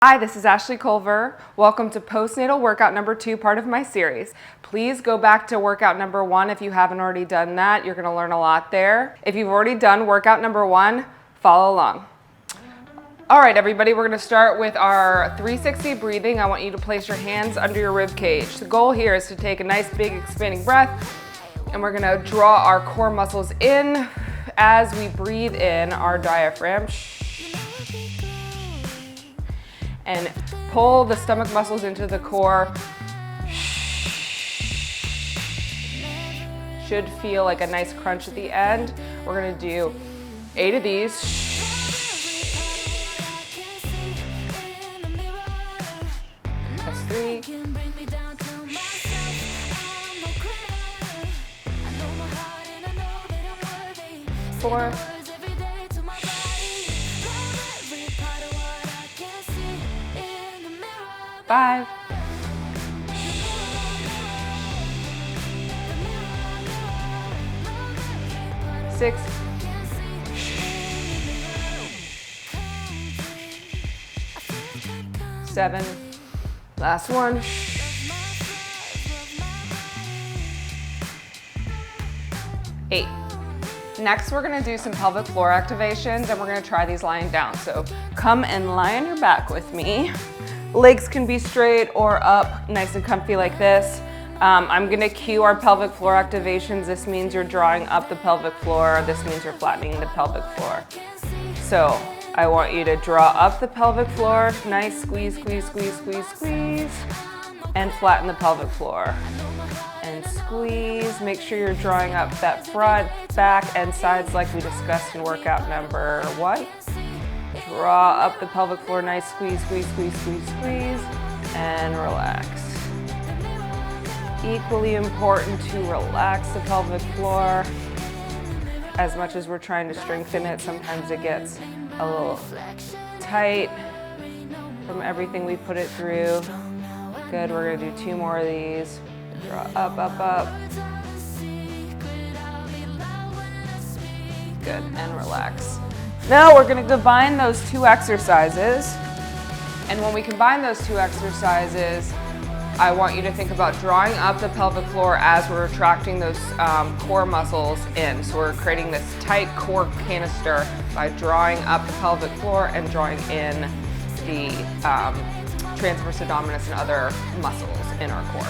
Hi, this is Ashley Culver. Welcome to postnatal workout number 2, part of my series. Please go back to workout number 1 if you haven't already done that. You're gonna learn a lot there. If you've already done workout number 1, follow along. All right, everybody, we're gonna start with our 360 breathing. I want you to place your hands under your rib cage. The goal here is to take a nice big expanding breath, and we're gonna draw our core muscles in as we breathe in our diaphragm. And pull the stomach muscles into the core. Should feel like a nice crunch at the end. We're gonna do 8 of these. That's 3. 4. 5. 6. 7. Last one. 8. Next, we're gonna do some pelvic floor activations, and we're gonna try these lying down. So come and lie on your back with me. Legs can be straight or up, nice and comfy like this. I'm gonna cue our pelvic floor activations. This means you're drawing up the pelvic floor. This means you're flattening the pelvic floor. So I want you to draw up the pelvic floor. Nice squeeze, squeeze, squeeze, squeeze, squeeze. And flatten the pelvic floor. And squeeze. Make sure you're drawing up that front, back, and sides like we discussed in workout number 1. Draw up the pelvic floor, nice squeeze, squeeze, squeeze, squeeze, squeeze, and relax. Equally important to relax the pelvic floor. As much as we're trying to strengthen it, sometimes it gets a little tight from everything we put it through. Good, we're gonna do 2 more of these. Draw up, up, up. Good, and relax. Now we're gonna combine those 2 exercises. And when we combine those 2 exercises, I want you to think about drawing up the pelvic floor as we're retracting those core muscles in. So we're creating this tight core canister by drawing up the pelvic floor and drawing in the transverse abdominis and other muscles in our core.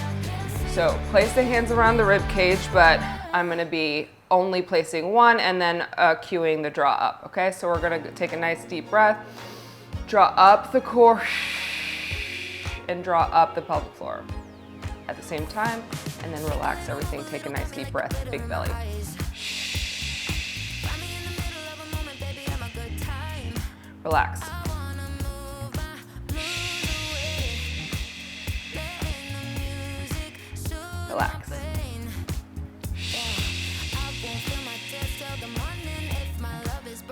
So place the hands around the rib cage, but I'm gonna be only placing 1 and then cueing the draw up, okay? So we're gonna take a nice deep breath, draw up the core, and draw up the pelvic floor at the same time, and then relax everything. Take a nice deep breath, big belly. Relax. Relax.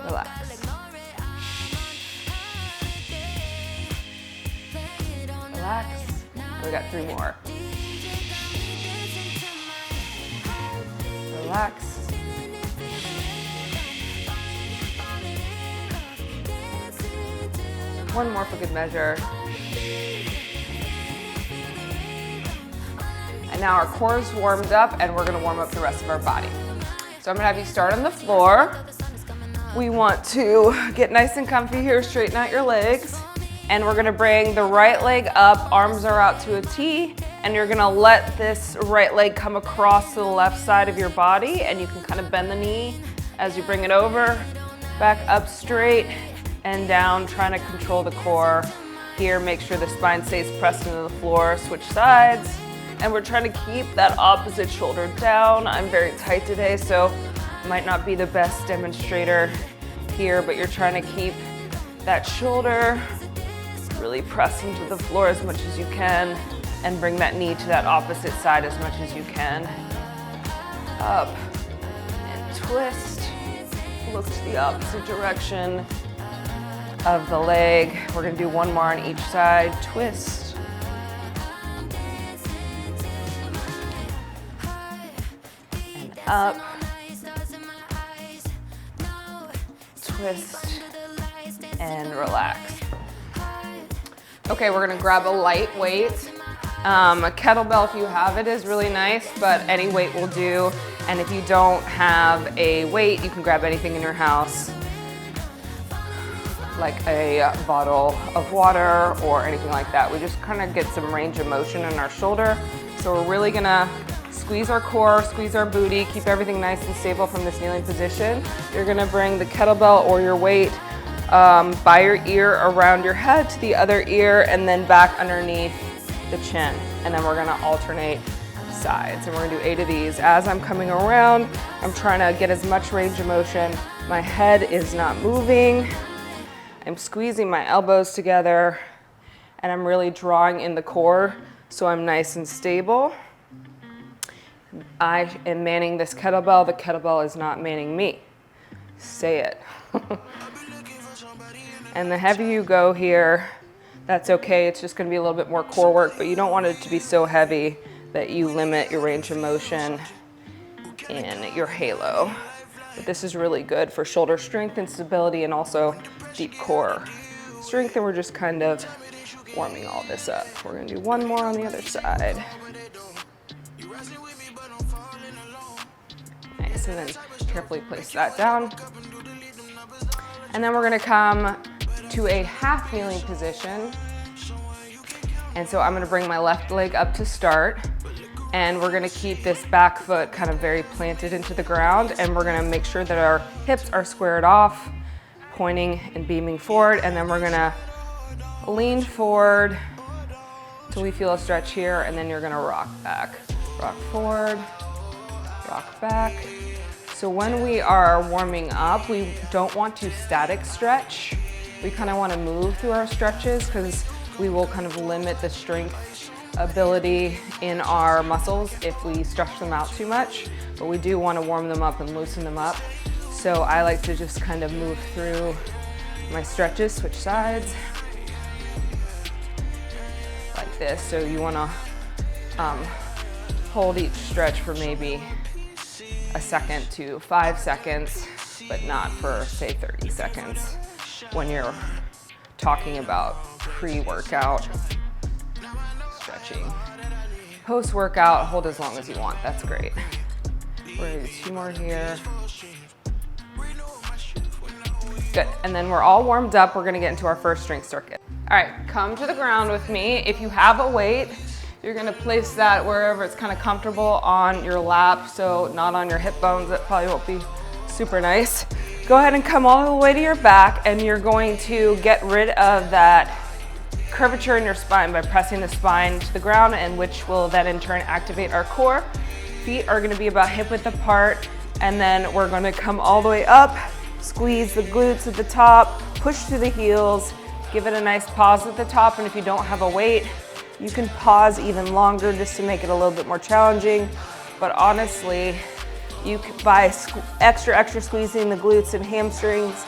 Relax. Relax. We got 3 more. Relax. One more for good measure. And now our core is warmed up, and we're gonna warm up the rest of our body. So I'm gonna have you start on the floor. We want to get nice and comfy here, straighten out your legs, and we're gonna bring the right leg up, arms are out to a T, and you're gonna let this right leg come across to the left side of your body, and you can kind of bend the knee as you bring it over, back up straight and down, trying to control the core here. Make sure the spine stays pressed into the floor, switch sides, and we're trying to keep that opposite shoulder down. I'm very tight today, so might not be the best demonstrator here, but you're trying to keep that shoulder really pressed into the floor as much as you can, and bring that knee to that opposite side as much as you can. Up and twist. Look to the opposite direction of the leg. We're gonna do 1 more on each side. Twist. And up. Twist and relax. Okay, we're gonna grab a light weight. A kettlebell, if you have it, is really nice, but any weight will do. And if you don't have a weight, you can grab anything in your house, like a bottle of water or anything like that. We just kind of get some range of motion in our shoulder. So we're really gonna squeeze our core, squeeze our booty, keep everything nice and stable from this kneeling position. You're gonna bring the kettlebell or your weight by your ear around your head to the other ear and then back underneath the chin. And then we're gonna alternate sides. And we're gonna do 8 of these. As I'm coming around, I'm trying to get as much range of motion. My head is not moving. I'm squeezing my elbows together and I'm really drawing in the core so I'm nice and stable. I am manning this kettlebell. The kettlebell is not manning me. Say it. And the heavier you go here, that's okay. It's just gonna be a little bit more core work, but you don't want it to be so heavy that you limit your range of motion in your halo. But this is really good for shoulder strength and stability and also deep core strength. And we're just kind of warming all this up. We're gonna do one more on the other side. Nice, and then carefully place that down. And then we're gonna come to a half kneeling position. And so I'm gonna bring my left leg up to start. And we're gonna keep this back foot kind of very planted into the ground. And we're gonna make sure that our hips are squared off, pointing and beaming forward. And then we're gonna lean forward till we feel a stretch here. And then you're gonna rock back. Rock forward, rock back. So when we are warming up, we don't want to static stretch. We kind of want to move through our stretches because we will kind of limit the strength ability in our muscles if we stretch them out too much. But we do want to warm them up and loosen them up. So I like to just kind of move through my stretches, switch sides, like this. So you want to hold each stretch for maybe a second to 5 seconds, but not for say 30 seconds when you're talking about pre-workout stretching. Post-workout, hold as long as you want, that's great. We're gonna do 2 more here. Good, and then we're all warmed up. We're gonna get into our first strength circuit. All right, come to the ground with me. If you have a weight, you're gonna place that wherever it's kind of comfortable on your lap, so not on your hip bones. That probably won't be super nice. Go ahead and come all the way to your back, and you're going to get rid of that curvature in your spine by pressing the spine to the ground, and which will then in turn activate our core. Feet are gonna be about hip width apart, and then we're gonna come all the way up, squeeze the glutes at the top, push through the heels, give it a nice pause at the top, and if you don't have a weight, you can pause even longer just to make it a little bit more challenging. But honestly, you can, by extra squeezing the glutes and hamstrings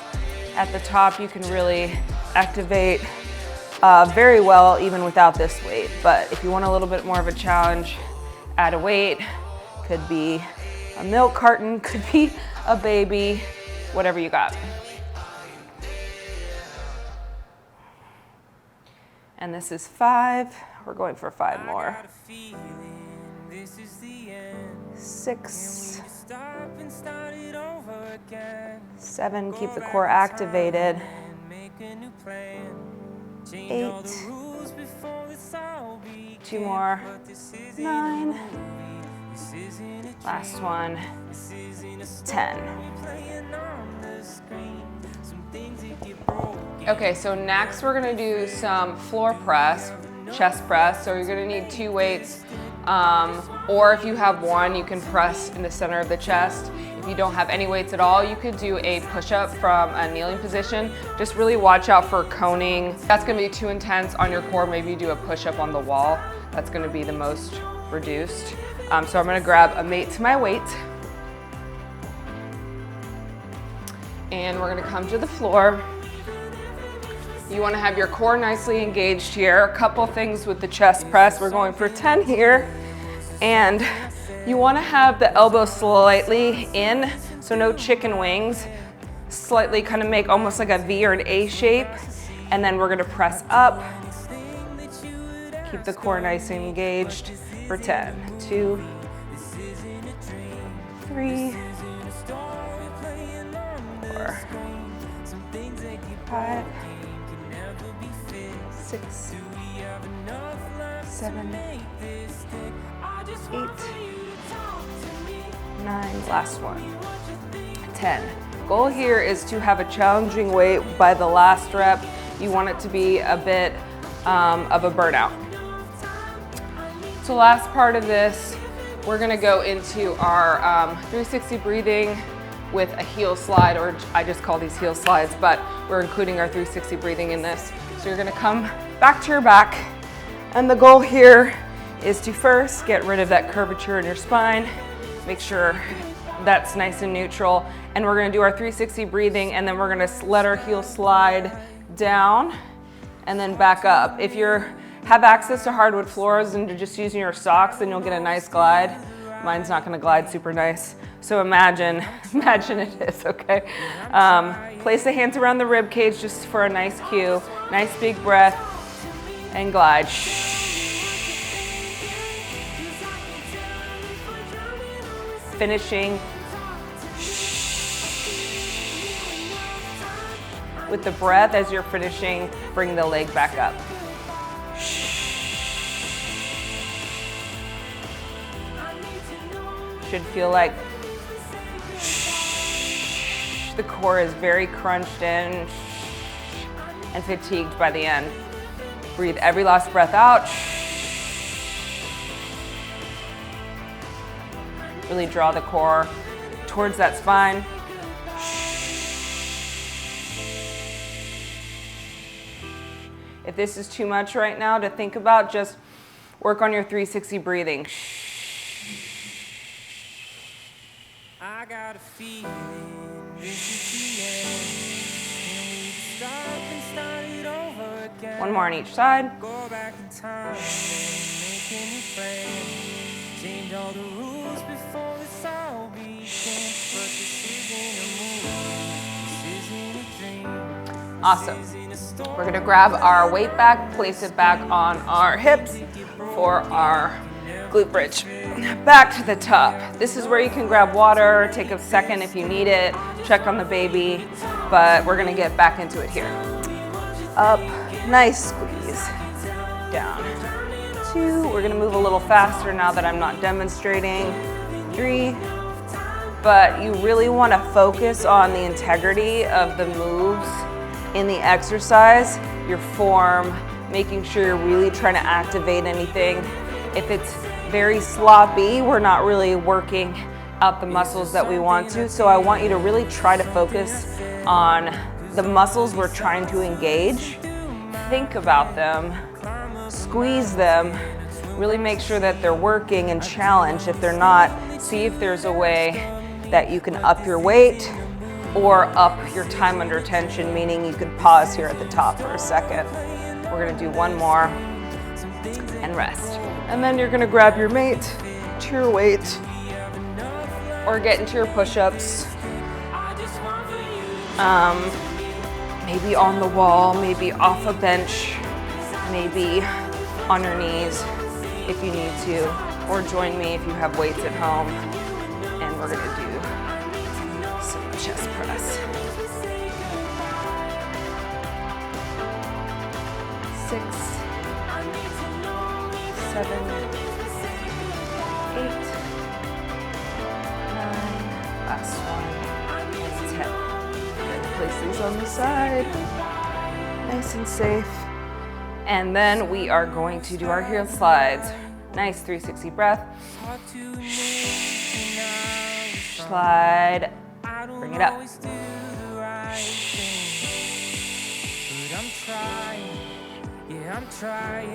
at the top, you can really activate very well even without this weight. But if you want a little bit more of a challenge, add a weight. Could be a milk carton, could be a baby, whatever you got. And this is 5. We're going for 5 more. 6. 7, keep the core activated. 8. 2 more. 9. Last one. 10. Okay, so next we're gonna do some floor press, chest press. So you're gonna need 2 weights, or if you have one, you can press in the center of the chest. If you don't have any weights at all, you could do a push-up from a kneeling position. Just really watch out for coning. That's gonna be too intense on your core. Maybe you do a push-up on the wall. That's gonna be the most reduced. So I'm gonna grab a mate to my weight. And we're gonna come to the floor. You wanna have your core nicely engaged here. A couple things with the chest press. We're going for 10 here. And you wanna have the elbow slightly in, so no chicken wings. Slightly kind of make almost like a V or an A shape. And then we're gonna press up Keep the core nice and engaged for 10. 2, 3, 4, 5, 6, 7, 8, 9, last one, 10. Goal here is to have a challenging weight by the last rep. You want it to be a bit of a burnout. So last part of this, we're gonna go into our 360 breathing with a heel slide, or I just call these heel slides, but we're including our 360 breathing in this. So you're gonna come back to your back, and the goal here is to first get rid of that curvature in your spine, make sure that's nice and neutral, and we're gonna do our 360 breathing, and then we're gonna let our heel slide down and then back up. If you have access to hardwood floors and you're just using your socks, then you'll get a nice glide. Mine's not gonna glide super nice. So imagine it is, okay? Place the hands around the rib cage just for a nice cue. Nice big breath and glide. Finishing with the breath as you're finishing, bring the leg back up. Should feel like the core is very crunched in and fatigued by the end. Breathe every last breath out. Really draw the core towards that spine. If this is too much right now to think about, just work on your 360 breathing. I got a feeling this is the end. Can we stop and start it over again? One more on each side. Go back in time and make a new plan. Change all the rules before this all began. But this isn't a movie. This isn't a dream. Awesome. We're gonna grab our weight back, place it back on our hips for our glute bridge. Back to the top. This is where you can grab water, take a second if you need it, check on the baby, but we're gonna get back into it here. Up, nice squeeze. Down. 2, we're gonna move a little faster now that I'm not demonstrating. 3, but you really wanna focus on the integrity of the moves in the exercise, your form, making sure you're really trying to activate anything. If it's very sloppy, we're not really working out the muscles that we want to. So I want you to really try to focus on the muscles we're trying to engage. Think about them, squeeze them, really make sure that they're working and challenge. If they're not, see if there's a way that you can up your weight or up your time under tension, meaning you could pause here at the top for a second. We're gonna do one more and rest. And then you're gonna grab your mate to your weight or get into your push-ups. Maybe on the wall, maybe off a bench, maybe on your knees if you need to, or join me if you have weights at home. And we're gonna do some chest press. 6, 7, 8, 9, last one, 10. Good. Place these on the side, nice and safe. And then we are going to do our heel slides. Nice 360 breath. Slide, bring it up. I'm trying.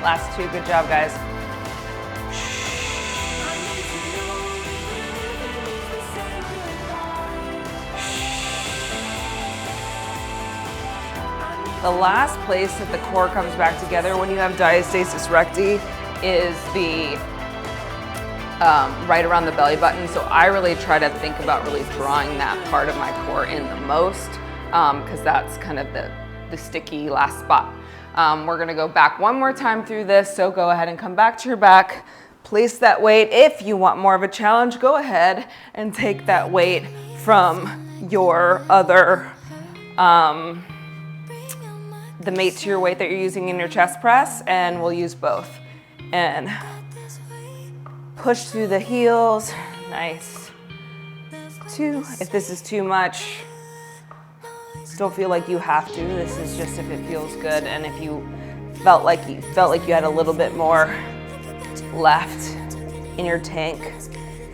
Last 2, good job, guys. The last place that the core comes back together when you have diastasis recti is the right around the belly button. So I really try to think about really drawing that part of my core in the most, because that's kind of the sticky last spot. We're gonna go back one more time through this, so go ahead and come back to your back. Place that weight. If you want more of a challenge, go ahead and take that weight from your other, the mate to your weight that you're using in your chest press, and we'll use both. And push through the heels, nice. 2, if this is too much, don't feel like you have to. This is just if it feels good, and if you felt like you had a little bit more left in your tank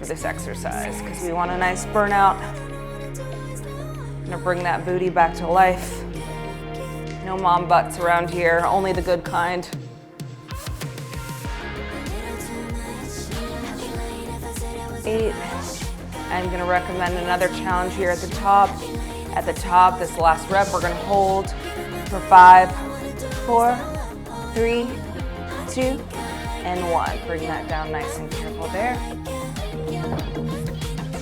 for this exercise, because we want a nice burnout. Gonna bring that booty back to life. No mom butts around here, only the good kind. 8. I'm gonna recommend another challenge here at the top. At the top, this last rep, we're gonna hold for 5, 4, 3, 2, and 1. Bring that down nice and careful there.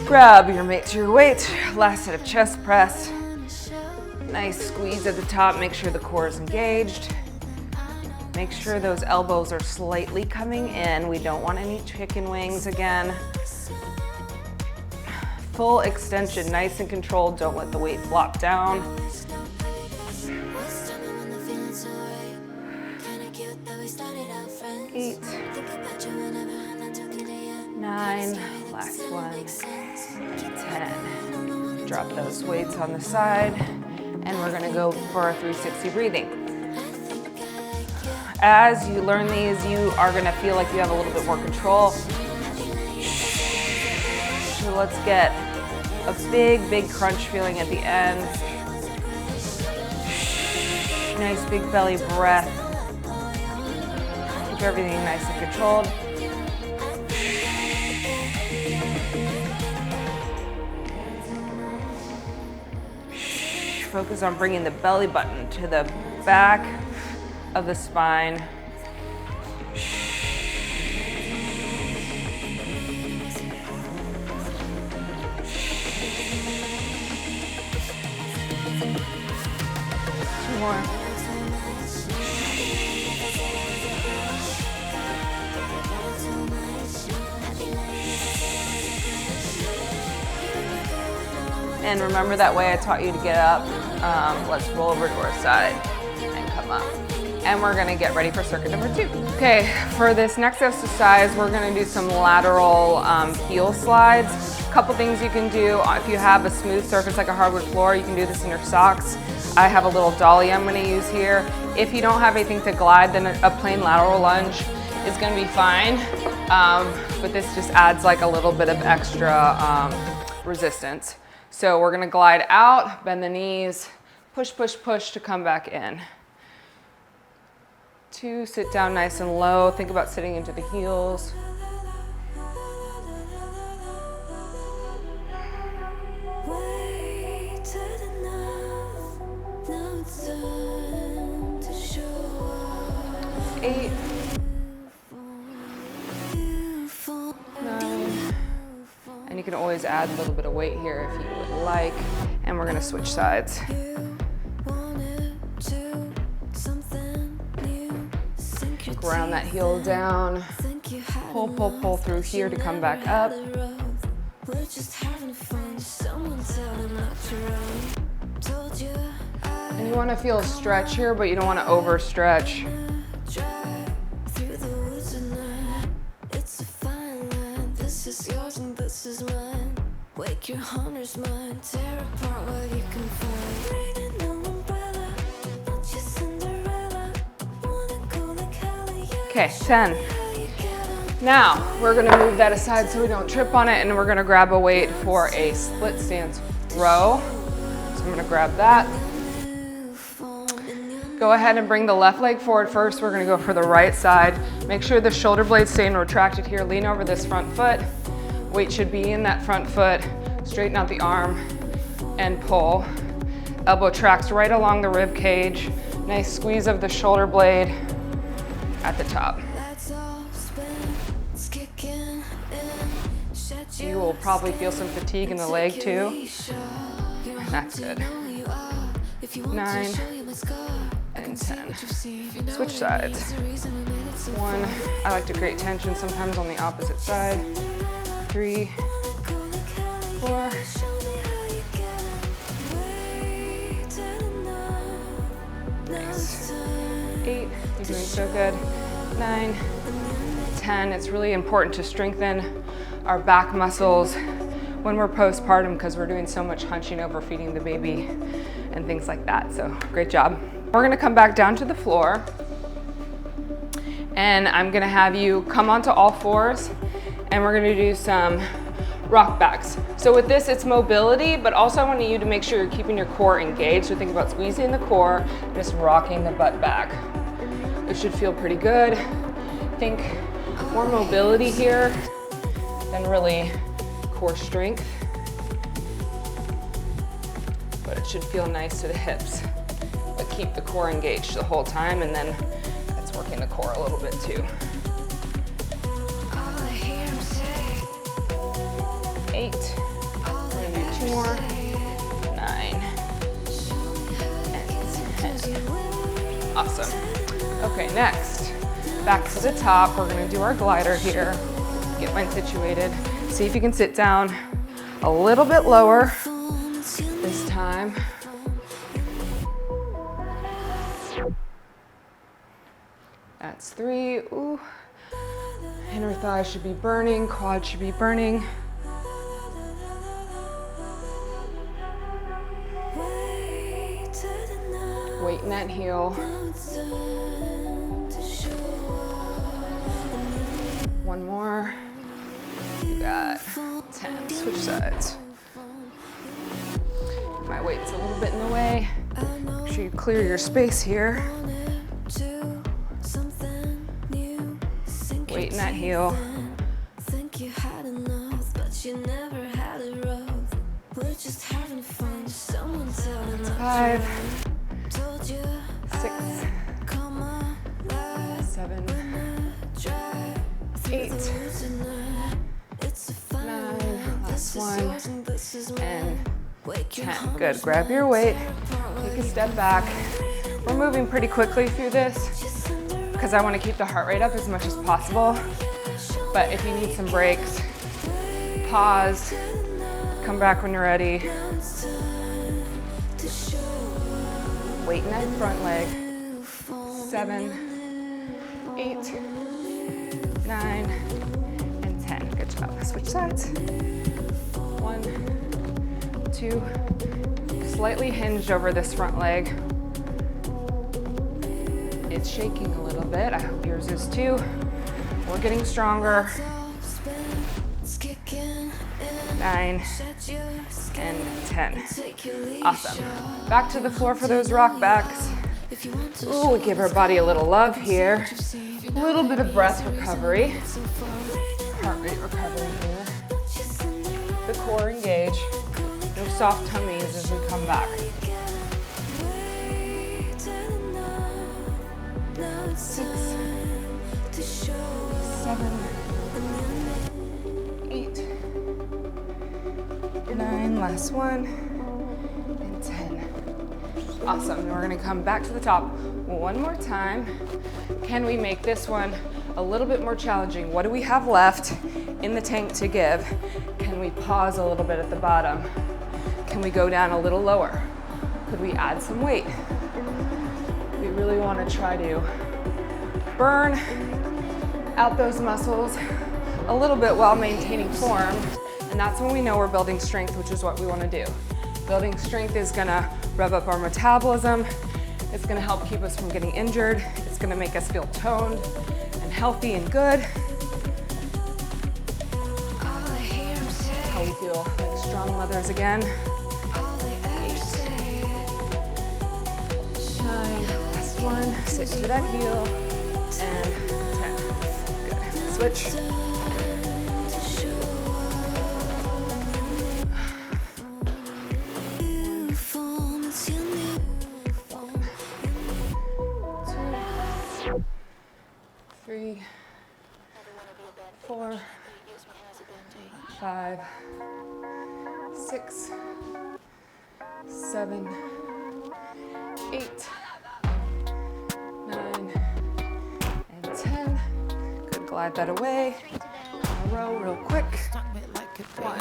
Grab your mate to your weight. Last set of chest press. Nice squeeze at the top, make sure the core is engaged. Make sure those elbows are slightly coming in. We don't want any chicken wings again. Full extension, nice and controlled. Don't let the weight flop down. 8, 9, last one, 10. Drop those weights on the side, and we're gonna go for our 360 breathing. As you learn these, you are gonna feel like you have a little bit more control. So let's get a big crunch feeling at the end. Nice big belly breath. Keep everything nice and controlled. Focus on bringing the belly button to the back of the spine. More. And remember that way I taught you to get up. Let's roll over to our side and come up. And we're gonna get ready for circuit number 2. Okay, for this next exercise, we're gonna do some lateral heel slides. A couple things you can do. If you have a smooth surface like a hardwood floor, you can do this in your socks. I have a little dolly I'm gonna use here. If you don't have anything to glide, then a plain lateral lunge is gonna be fine. But this just adds like a little bit of extra resistance. So we're gonna glide out, bend the knees, push, push, push to come back in. 2, sit down nice and low. Think about sitting into the heels. Eight, 9, and you can always add a little bit of weight here if you would like. And we're gonna switch sides. Ground that heel down. Pull, pull, pull through here to come back up. And you wanna feel a stretch here, but you don't wanna overstretch. Wake your hunter's mind, tear apart what you can find. Breathing no umbrella, not just Cinderella. Wanna go like hell, yeah. Okay, 10. Now, we're gonna move that aside so we don't trip on it, and we're gonna grab a weight for a split stance row. So I'm gonna grab that. Go ahead and bring the left leg forward first. We're gonna go for the right side. Make sure the shoulder blades stay retracted here. Lean over this front foot. Weight should be in that front foot. Straighten out the arm and pull. Elbow tracks right along the rib cage. Nice squeeze of the shoulder blade at the top. You will probably feel some fatigue in the leg too. That's good. 9 and 10. Switch sides. 1, I like to create tension sometimes on the opposite side. 3, 4. Nice. 8, you're doing so good. 9, 10. It's really important to strengthen our back muscles when we're postpartum because we're doing so much hunching over feeding the baby and things like that. So great job. We're gonna come back down to the floor and I'm gonna have you come onto all fours and we're gonna do some rock backs. So with this, it's mobility, but also I want you to make sure you're keeping your core engaged. So think about squeezing the core, just rocking the butt back. It should feel pretty good. Think more mobility here than really core strength. But it should feel nice to the hips. But keep the core engaged the whole time, and then that's working the core a little bit too. 8, we're gonna do 2 more, 9, and 10. Awesome. Okay, next, back to the top. We're gonna do our glider here. Get mine situated. See if you can sit down a little bit lower this time. That's 3. Ooh. Inner thigh should be burning, quad should be burning. Weight in that heel. 1 more. You got 10. Switch sides. My weight's a little bit in the way. Make sure you clear your space here. Weight in that heel. 5, 6, 7, 8, 9, last one, and 10. Good, grab your weight, take a step back. We're moving pretty quickly through this because I want to keep the heart rate up as much as possible. But if you need some breaks, pause, come back when you're ready. Weight in that front leg. 7, 8, 9, and 10. Good job. Switch sides. 1, 2. Slightly hinged over this front leg. It's shaking a little bit. I hope yours is too. We're getting stronger. 9 and 10. Awesome. Back to the floor for those rock backs. Ooh, we give our body a little love here. A little bit of breath recovery. Heart rate recovery here. The core engaged. No soft tummies as we come back. 6, 7, 8, 9, last one, and 10. Awesome, and we're gonna come back to the top one more time. Can we make this one a little bit more challenging? What do we have left in the tank to give? Can we pause a little bit at the bottom? Can we go down a little lower? Could we add some weight? We really wanna try to burn out those muscles a little bit while maintaining form. And that's when we know we're building strength, which is what we want to do. Building strength is going to rev up our metabolism. It's going to help keep us from getting injured. It's going to make us feel toned and healthy and good. How we feel like strong mothers again. 8, 9, last one. Sit to that heel. And 10. Good. Switch. 3, 4, 5, 6, 7, 8, 9, and 10. Good, glide that away. In a row real quick. 1,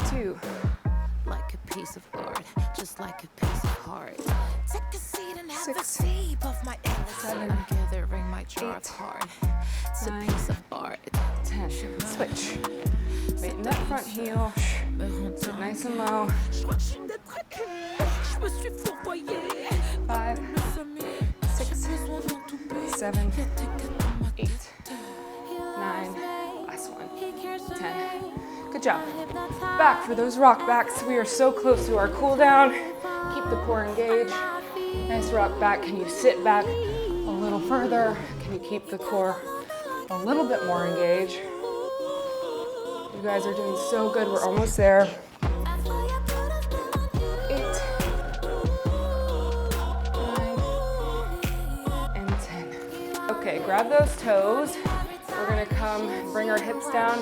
2, like a piece of art, just like a piece of heart. Take a seat and have 6, a sip of my 7, gathering my charts hard. It's a 9, piece of art. 10. Switch. Weight in that front heel. Sit nice and low. 5, 6, 7, 8, 9. Last one. 10. Good job. Back for those rock backs. We are so close to our cool down. Keep the core engaged. Nice rock back. Can you sit back a little further? Can you keep the core a little bit more engaged? You guys are doing so good. We're almost there. 8, 9, and 10. Okay, grab those toes. We're gonna come bring our hips down,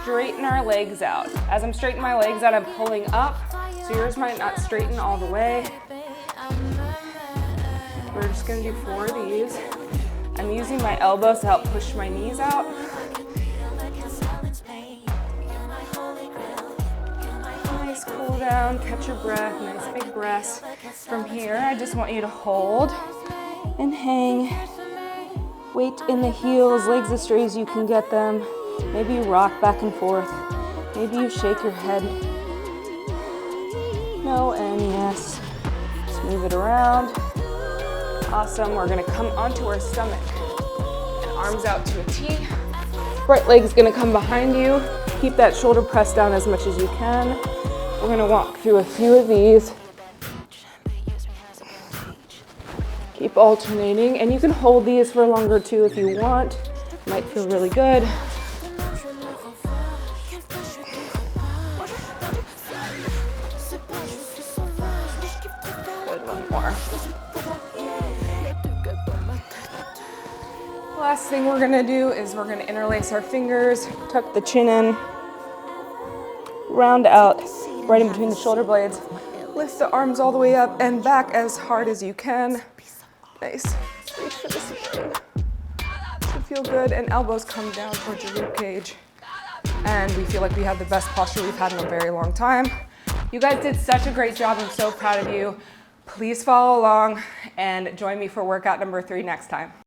straighten our legs out. As I'm straightening my legs out, I'm pulling up, so yours might not straighten all the way. We're just gonna do 4 of these. I'm using my elbows to help push my knees out. Nice cool down, catch your breath, nice big breaths. From here, I just want you to hold and hang. Weight in the heels, legs as straight as you can get them. Maybe you rock back and forth. Maybe you shake your head. No and yes. Just move it around. Awesome. We're gonna come onto our stomach. And arms out to a T. Right leg's gonna come behind you. Keep that shoulder pressed down as much as you can. We're gonna walk through a few of these. Keep alternating, and you can hold these for longer too if you want. Might feel really good. Good, one more. Last thing we're gonna do is we're gonna interlace our fingers, tuck the chin in, round out right in between the shoulder blades. Lift the arms all the way up and back as hard as you can. Nice. Reach for the ceiling. Should feel good. And elbows come down towards your rib cage. And we feel like we have the best posture we've had in a very long time. You guys did such a great job. I'm so proud of you. Please follow along and join me for workout number 3 next time.